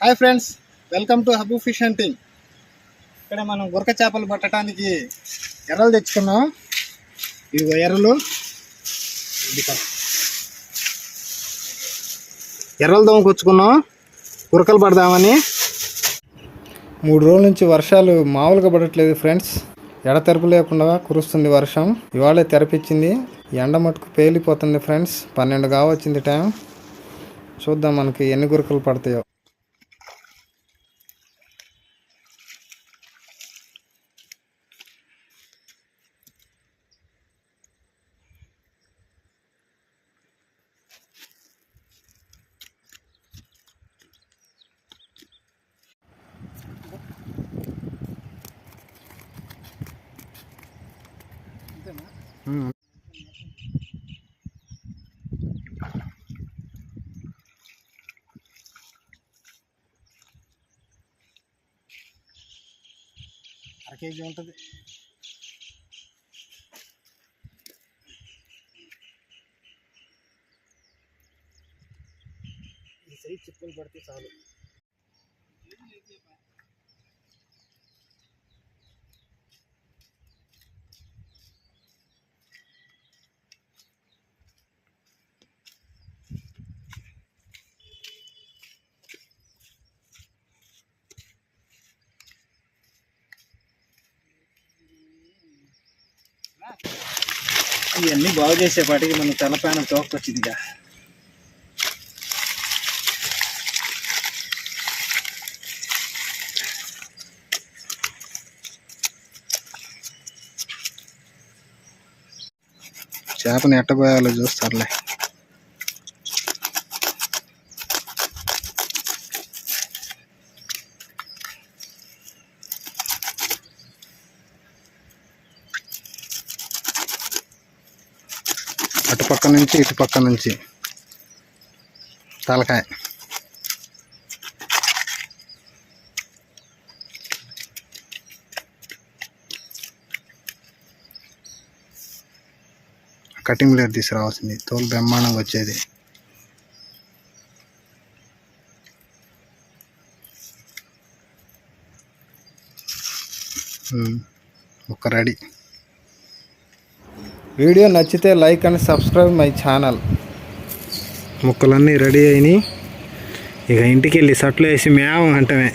Hi friends, welcome to హబు fish hunting. ఇక్కడ మనం గురక చేపలు పట్టడానికి ఎర్రలు తెచ్చుకున్నాం. ఇదిగో ఎర్రలు దోమకొచ్చుకున్నాం గురకలు పడదామని. 3 రోజుల నుంచి వర్షాలు మామూలుగా పడట్లేదు ఫ్రెండ్స్. ఎడతెరపు లేకుండా కురుస్తుంది వర్షం. ఇవాళే తెరపిచ్చింది. ఎండ మటుకు పేలిపోతుంది ఫ్రెండ్స్. 12 కావచ్చింది టైం. చూద్దాం మనకి ఎన్ని గురకలు పడతాయో. అర కేజీ ఉంటుంది. ఈ సైజ్ చిప్పులు పడితే చాలు. ఇవన్నీ బాగు చేసేపాటికి మన తెల్లపైన తోకొచ్చిందిగా. చేపను ఎట్టబోయాలో చూస్తారులే. అటుపక్క నుంచి ఇటుపక్క నుంచి తలకాయ. కటింగ్ బ్లేడ్ తీసుకురావాల్సింది, తోలు బ్రహ్మాండంగా వచ్చేది. ఒక రెడీ. వీడియో నచ్చితే like and subscribe my channel. ముక్కలన్నీ రెడీ అయినాయి. ఇక ఇంటికి వెళ్ళి సట్లు వేసి మేమ అంటమే.